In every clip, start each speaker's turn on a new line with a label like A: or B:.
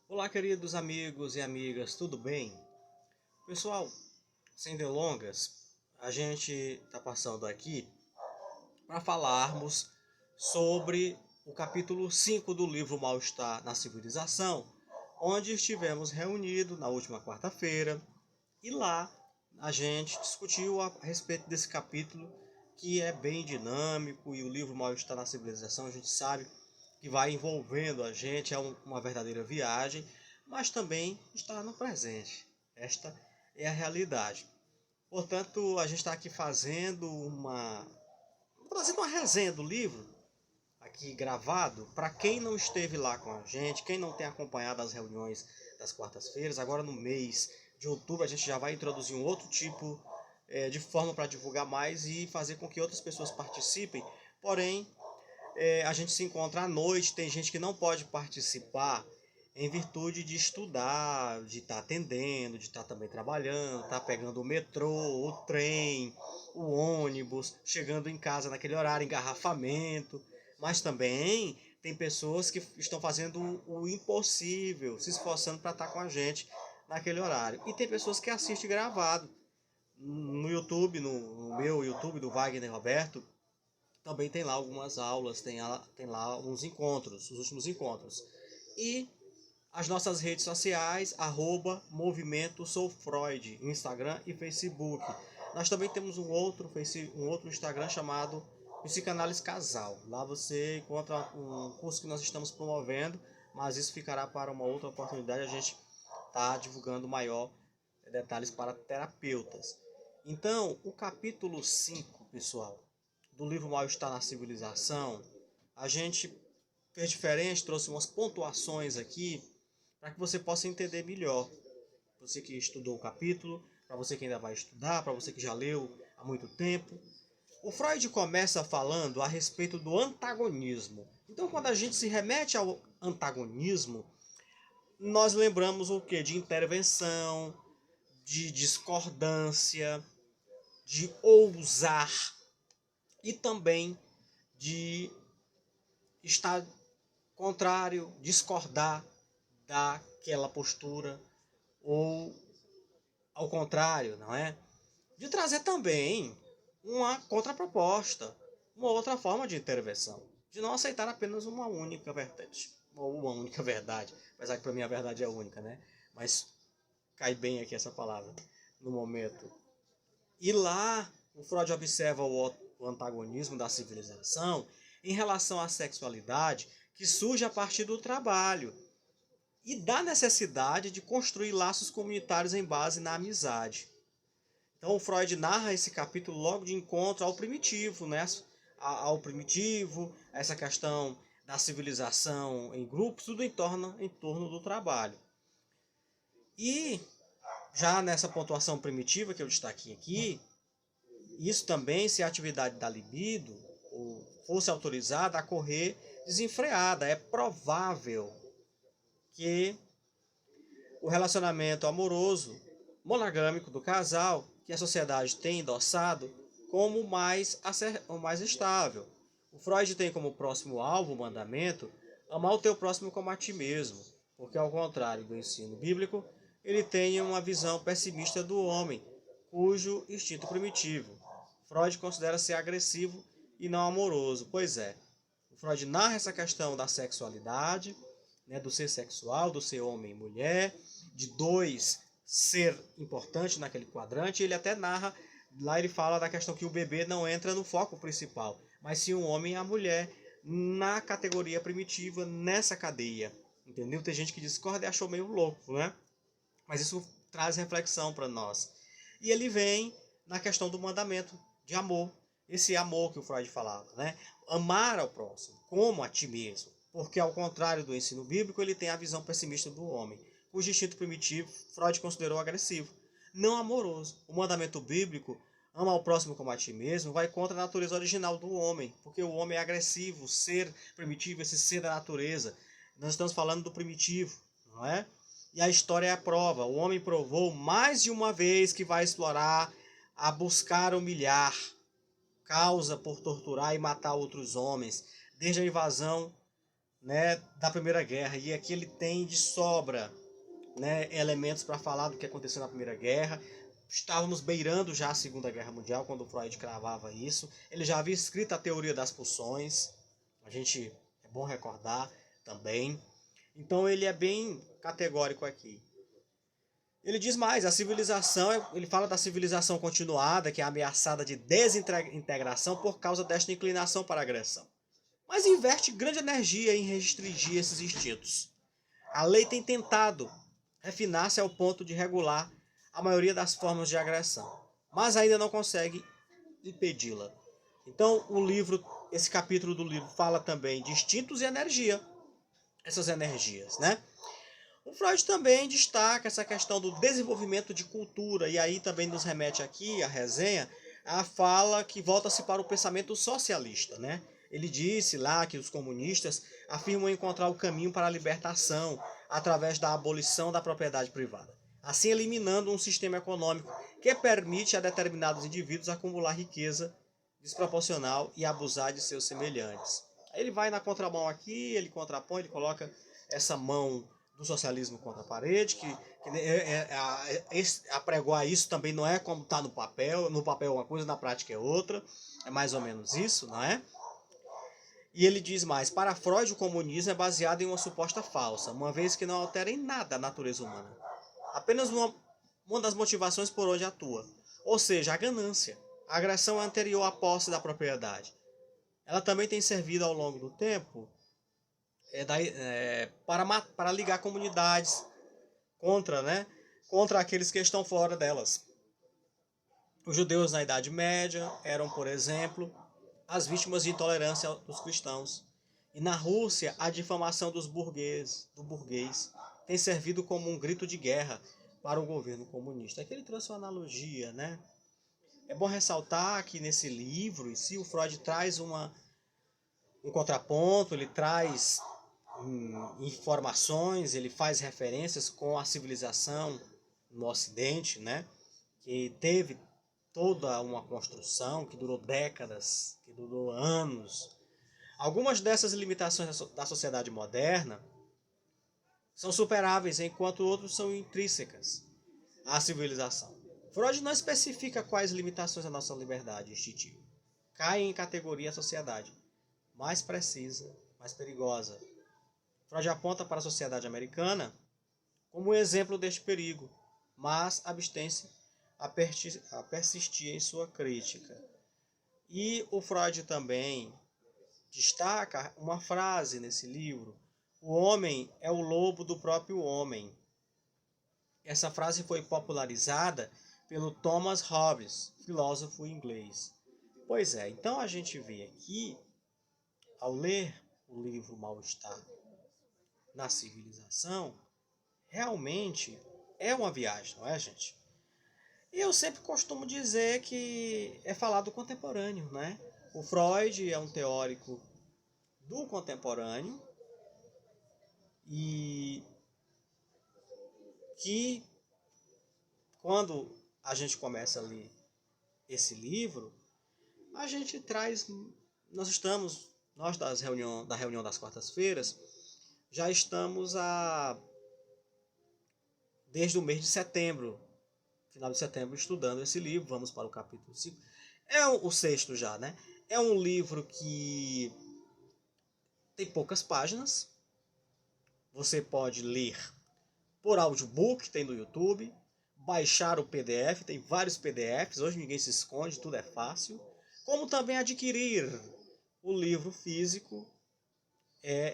A: Olá, queridos amigos e amigas, tudo bem? Pessoal, sem delongas, a gente está passando aqui para falarmos sobre o capítulo 5 do livro Mal-Estar na Civilização, onde estivemos reunidos na última quarta-feira e lá a gente discutiu a respeito desse capítulo que é bem dinâmico e o livro Mal-Estar na Civilização a gente sabe que vai envolvendo a gente, é uma verdadeira viagem, mas também está no presente. Esta é a realidade. Portanto, a gente está aqui fazendo uma resenha do livro, aqui gravado, para quem não esteve lá com a gente, quem não tem acompanhado as reuniões das quartas-feiras, agora no mês de outubro a gente já vai introduzir um outro tipo de forma para divulgar mais e fazer com que outras pessoas participem. Porém, a gente se encontra à noite, tem gente que não pode participar em virtude de estudar, de estar atendendo, de estar também trabalhando, estar pegando o metrô, o trem, o ônibus, chegando em casa naquele horário, engarrafamento. Mas também tem pessoas que estão fazendo o impossível, se esforçando para estar com a gente naquele horário. E tem pessoas que assistem gravado no YouTube, no meu YouTube, do Wagner Roberto, também tem lá algumas aulas, tem lá alguns encontros, os últimos encontros. E as nossas redes sociais, Movimento Sou Freud, Instagram e Facebook. Nós também temos um outro Instagram chamado Psicanálise Casal. Lá você encontra um curso que nós estamos promovendo, mas isso ficará para uma outra oportunidade. A gente está divulgando maior detalhes para terapeutas. Então, o capítulo 5, pessoal, do livro Mal-Estar na Civilização, a gente fez diferente, trouxe umas pontuações aqui para que você possa entender melhor. Você que estudou o capítulo, para você que ainda vai estudar, para você que já leu há muito tempo. O Freud começa falando a respeito do antagonismo. Então, quando a gente se remete ao antagonismo, nós lembramos o que? De intervenção, de discordância, de ousar e também de estar contrário, discordar daquela postura ou ao contrário, não é? De trazer também uma contraproposta, uma outra forma de intervenção, de não aceitar apenas uma única vertente, ou uma única verdade, apesar que para mim a verdade é única, né? Mas cai bem aqui essa palavra no momento. E lá o Freud observa o antagonismo da civilização em relação à sexualidade que surge a partir do trabalho e da necessidade de construir laços comunitários em base na amizade. Então o Freud narra esse capítulo logo de encontro ao primitivo, né? Ao primitivo, essa questão da civilização em grupos, tudo em torno do trabalho. E já nessa pontuação primitiva que eu destaquei aqui, isso também se a atividade da libido fosse autorizada a correr desenfreada. É provável que o relacionamento amoroso monogâmico do casal, que a sociedade tem endossado como o mais estável. O Freud tem como próximo alvo o mandamento amar o teu próximo como a ti mesmo, porque ao contrário do ensino bíblico, ele tem uma visão pessimista do homem, cujo instinto primitivo. Freud considera ser agressivo e não amoroso. Pois é, o Freud narra essa questão da sexualidade, né, do ser sexual, do ser homem e mulher, de dois ser importante naquele quadrante. Ele até narra, lá ele fala da questão que o bebê não entra no foco principal, mas sim o homem e a mulher na categoria primitiva, nessa cadeia. Entendeu? Tem gente que discorda e achou meio louco, né? Mas isso traz reflexão para nós. E ele vem na questão do mandamento de amor. Esse amor que o Freud falava, né? Amar ao próximo como a ti mesmo. Porque ao contrário do ensino bíblico, ele tem a visão pessimista do homem. O instinto primitivo, Freud considerou agressivo, não amoroso. O mandamento bíblico, ama ao próximo como a ti mesmo, vai contra a natureza original do homem. Porque o homem é agressivo, o ser primitivo, esse ser da natureza. Nós estamos falando do primitivo, não é? E a história é a prova. O homem provou mais de uma vez que vai explorar, a buscar humilhar, causa por torturar e matar outros homens, desde a invasão né, da Primeira Guerra, e aqui ele tem de sobra, né, elementos para falar do que aconteceu na Primeira Guerra. Estávamos beirando já a Segunda Guerra Mundial quando Freud cravava isso. Ele já havia escrito a teoria das pulsões, é bom recordar também. Então ele é bem categórico aqui. Ele diz mais, a civilização, ele fala da civilização continuada, que é ameaçada de desintegração por causa desta inclinação para a agressão. Mas inverte grande energia em restringir esses instintos. A lei tem tentado refinar-se ao ponto de regular a maioria das formas de agressão, mas ainda não consegue impedi-la. Então, esse capítulo do livro fala também de instintos e energia, essas energias, né? O Freud também destaca essa questão do desenvolvimento de cultura, e aí também nos remete aqui a resenha a fala que volta-se para o pensamento socialista, né? Ele disse lá que os comunistas afirmam encontrar o caminho para a libertação através da abolição da propriedade privada, assim eliminando um sistema econômico que permite a determinados indivíduos acumular riqueza desproporcional e abusar de seus semelhantes. Aí ele vai na contramão aqui, ele contrapõe, ele coloca essa mão do socialismo contra a parede, apregoar isso também não é como está no papel é uma coisa, na prática é outra, é mais ou menos isso, não é? E ele diz mais, para Freud o comunismo é baseado em uma suposta falsa, uma vez que não altera em nada a natureza humana. Apenas uma das motivações por onde atua, ou seja, a ganância. A agressão é anterior à posse da propriedade. Ela também tem servido ao longo do tempo para ligar comunidades contra aqueles que estão fora delas. Os judeus na Idade Média eram, por exemplo, as vítimas de intolerância dos cristãos. E na Rússia, a difamação do burguês tem servido como um grito de guerra para o governo comunista. Aqui ele trouxe uma analogia, né? É bom ressaltar que nesse livro, em si, o Freud traz um contraponto, ele traz informações, ele faz referências com a civilização no Ocidente, né? Que teve toda uma construção que durou décadas, que durou anos. Algumas dessas limitações da sociedade moderna são superáveis, enquanto outras são intrínsecas à civilização. Freud não especifica quais limitações da nossa liberdade instintiva. Cai em categoria a sociedade mais precisa, mais perigosa. Freud aponta para a sociedade americana como um exemplo deste perigo, mas abstém-se a persistir em sua crítica. E o Freud também destaca uma frase nesse livro: o homem é o lobo do próprio homem. Essa frase foi popularizada pelo Thomas Hobbes, filósofo inglês. Pois é, então a gente vê aqui, ao ler o livro Mal-Estar na Civilização, realmente é uma viagem, não é, gente? E eu sempre costumo dizer que é falar do contemporâneo, né? O Freud é um teórico do contemporâneo e que quando a gente começa a ler esse livro, a gente traz, nós da reunião das quartas-feiras, já estamos desde o mês de setembro, final de setembro, estudando esse livro, vamos para o capítulo 5. É o sexto já, né? É um livro que tem poucas páginas. Você pode ler por audiobook, tem no YouTube. Baixar o PDF, tem vários PDFs. Hoje ninguém se esconde, tudo é fácil. Como também adquirir o livro físico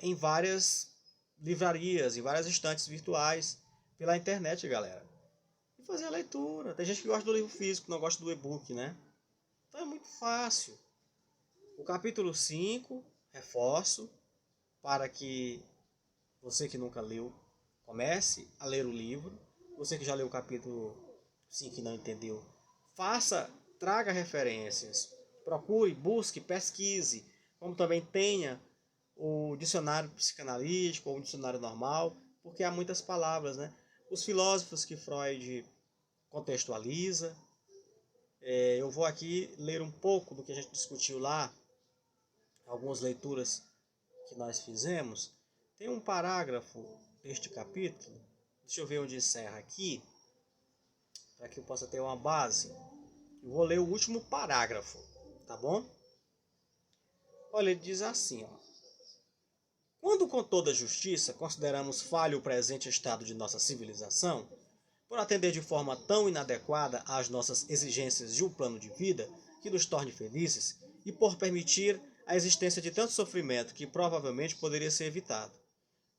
A: em várias livrarias, em várias estantes virtuais, pela internet, galera. E fazer a leitura. Tem gente que gosta do livro físico, não gosta do e-book, né? Então é muito fácil. O capítulo 5, reforço, para que você que nunca leu, comece a ler o livro. Você que já leu o capítulo 5 e não entendeu, traga referências. Procure, busque, pesquise. Como também tenha o dicionário psicanalítico ou o dicionário normal, porque há muitas palavras, né? Os filósofos que Freud contextualiza. Eu vou aqui ler um pouco do que a gente discutiu lá, algumas leituras que nós fizemos. Tem um parágrafo deste capítulo, deixa eu ver onde encerra aqui, para que eu possa ter uma base. Eu vou ler o último parágrafo, tá bom? Olha, ele diz assim, ó. Quando com toda justiça consideramos falho o presente estado de nossa civilização, por atender de forma tão inadequada às nossas exigências de um plano de vida que nos torne felizes e por permitir a existência de tanto sofrimento que provavelmente poderia ser evitado.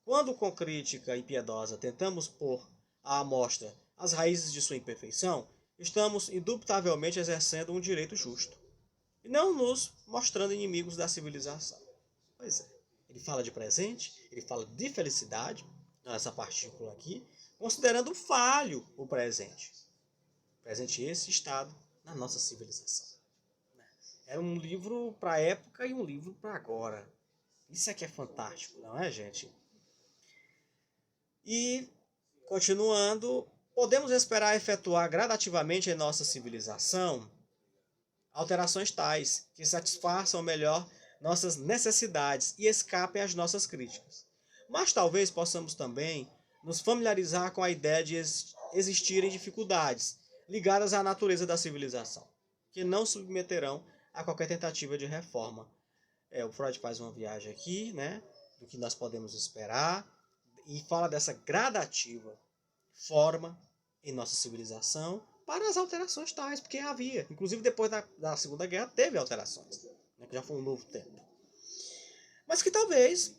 A: Quando com crítica impiedosa tentamos pôr à amostra as raízes de sua imperfeição, estamos indubitavelmente exercendo um direito justo e não nos mostrando inimigos da civilização. Pois é, ele fala de presente, ele fala de felicidade, nessa partícula aqui, considerando falho o presente. Presente esse estado na nossa civilização. Era um livro para a época e um livro para agora. Isso aqui é fantástico, não é, gente? E, continuando, podemos esperar efetuar gradativamente em nossa civilização alterações tais que satisfaçam melhor nossas necessidades e escapem às nossas críticas. Mas talvez possamos também nos familiarizar com a ideia de existirem dificuldades ligadas à natureza da civilização, que não submeterão a qualquer tentativa de reforma. O Freud faz uma viagem aqui, né, do que nós podemos esperar, e fala dessa gradativa forma em nossa civilização para as alterações tais, porque havia. Inclusive, depois da Segunda Guerra, teve alterações, né, que já foi um novo tempo. Mas que talvez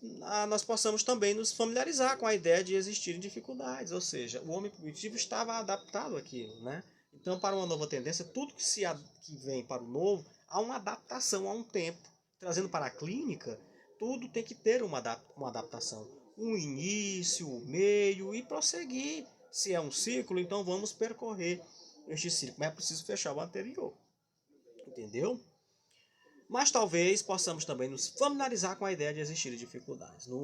A: nós possamos também nos familiarizar com a ideia de existirem dificuldades, ou seja, o homem primitivo estava adaptado àquilo, né? Então, para uma nova tendência, tudo que vem para o novo, há uma adaptação, há um tempo. Trazendo para a clínica, tudo tem que ter uma adaptação. Um início, um meio e prosseguir. Se é um ciclo, então vamos percorrer este ciclo, mas é preciso fechar o anterior. Entendeu? Mas talvez possamos também nos familiarizar com a ideia de existirem dificuldades. Na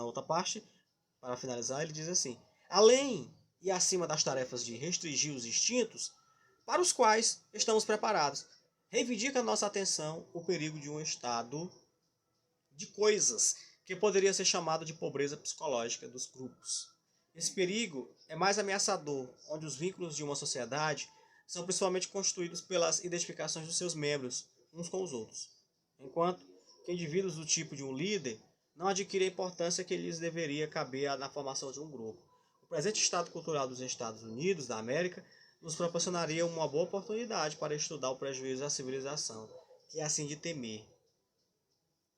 A: outra parte, para finalizar, ele diz assim: além e acima das tarefas de restringir os instintos, para os quais estamos preparados, reivindica a nossa atenção o perigo de um estado de coisas que poderia ser chamado de pobreza psicológica dos grupos. Esse perigo é mais ameaçador, onde os vínculos de uma sociedade são principalmente constituídos pelas identificações dos seus membros uns com os outros, enquanto que indivíduos do tipo de um líder não adquirem a importância que lhes deveria caber na formação de um grupo. O presente estado cultural dos Estados Unidos da América nos proporcionaria uma boa oportunidade para estudar o prejuízo à civilização, que é assim de temer.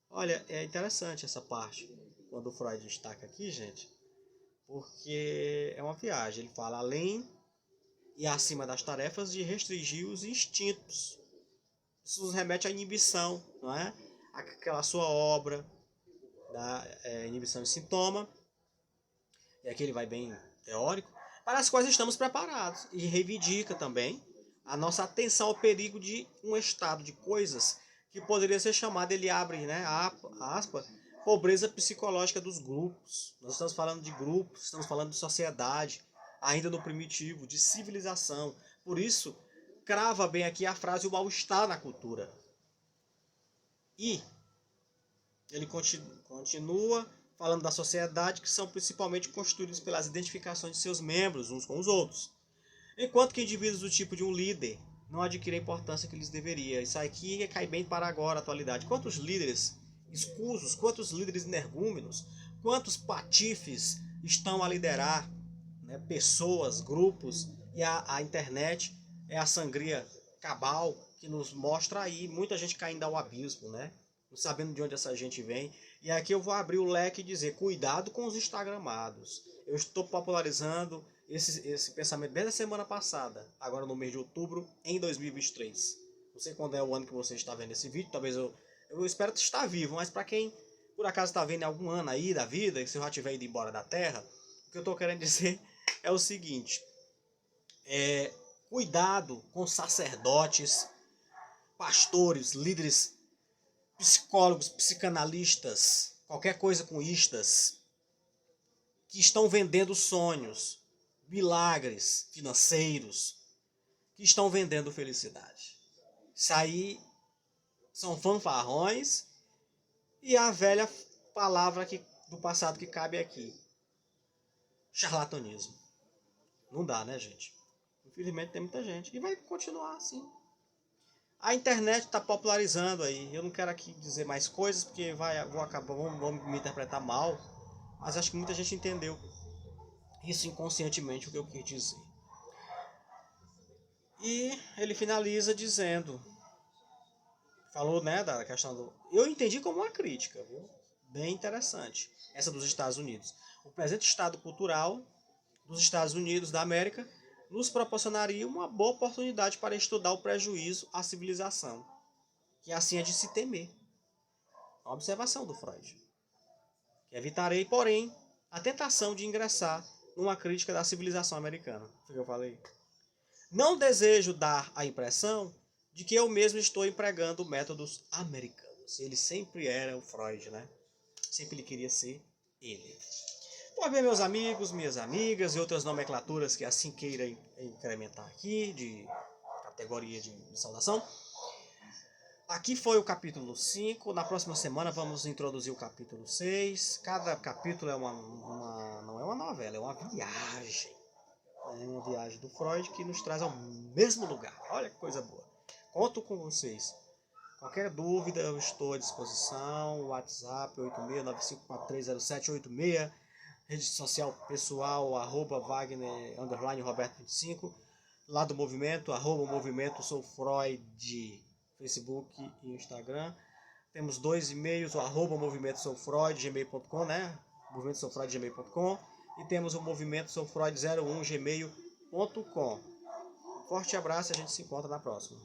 A: Olha, é interessante essa parte, quando o Freud destaca aqui, gente, porque é uma viagem. Ele fala além e acima das tarefas de restringir os instintos. Isso nos remete à inibição, não é? Aquela sua obra da inibição de sintoma, e aqui ele vai bem teórico, para as quais estamos preparados. E reivindica também a nossa atenção ao perigo de um estado de coisas que poderia ser chamado, ele abre, né, aspa, pobreza psicológica dos grupos. Nós estamos falando de grupos, estamos falando de sociedade, ainda no primitivo, de civilização. Por isso, crava bem aqui a frase o mal-estar na cultura. E ele continua falando da sociedade, que são principalmente constituídos pelas identificações de seus membros uns com os outros. Enquanto que indivíduos do tipo de um líder não adquirem a importância que lhes deveria. Isso aqui cai bem para agora, a atualidade. Quantos líderes escusos, quantos líderes energúmenos, quantos patifes estão a liderar, né, pessoas, grupos, e a internet é a sangria cabal que nos mostra aí muita gente caindo ao abismo, né? Não sabendo de onde essa gente vem. E aqui eu vou abrir o leque e dizer, cuidado com os instagramados. Eu estou popularizando esse pensamento desde a semana passada, agora no mês de outubro, em 2023. Não sei quando é o ano que você está vendo esse vídeo, talvez eu espero estar vivo, mas para quem por acaso está vendo em algum ano aí da vida, e se eu já tiver ido embora da Terra, o que eu estou querendo dizer é o seguinte: cuidado com sacerdotes, pastores, líderes, psicólogos, psicanalistas, qualquer coisa com istas, que estão vendendo sonhos, milagres financeiros, que estão vendendo felicidade. Isso aí são fanfarrões e a velha palavra que do passado que cabe aqui. Charlatanismo. Não dá, né, gente? Infelizmente tem muita gente. E vai continuar assim. A internet está popularizando aí. Eu não quero aqui dizer mais coisas, porque vão me interpretar mal. Mas acho que muita gente entendeu isso inconscientemente, o que eu quis dizer. E ele finaliza dizendo... Falou, né, da questão do... Eu entendi como uma crítica, viu? Bem interessante. Essa dos Estados Unidos. O presente estado cultural dos Estados Unidos da América nos proporcionaria uma boa oportunidade para estudar o prejuízo à civilização, que assim é de se temer. A observação do Freud. Que evitarei, porém, a tentação de ingressar numa crítica da civilização americana. Foi o que eu falei. Não desejo dar a impressão de que eu mesmo estou empregando métodos americanos. Ele sempre era o Freud, né? Sempre ele queria ser ele. Pois bem, meus amigos, minhas amigas e outras nomenclaturas que assim queira incrementar aqui, de categoria de saudação. Aqui foi o capítulo 5. Na próxima semana vamos introduzir o capítulo 6. Cada capítulo é não é uma novela, é uma viagem. É uma viagem do Freud que nos traz ao mesmo lugar. Olha que coisa boa. Conto com vocês. Qualquer dúvida, eu estou à disposição. WhatsApp 8695430786. Rede social pessoal, @Wagner _Roberto25. Lá do movimento, @Movimento Sou Freud, Facebook e Instagram. Temos 2 e-mails, o @Movimento Sou Freud, gmail.com, né? Movimento Sou Freud, gmail.com. E temos o Movimento Sou Freud 01, gmail.com. Forte abraço e a gente se encontra na próxima.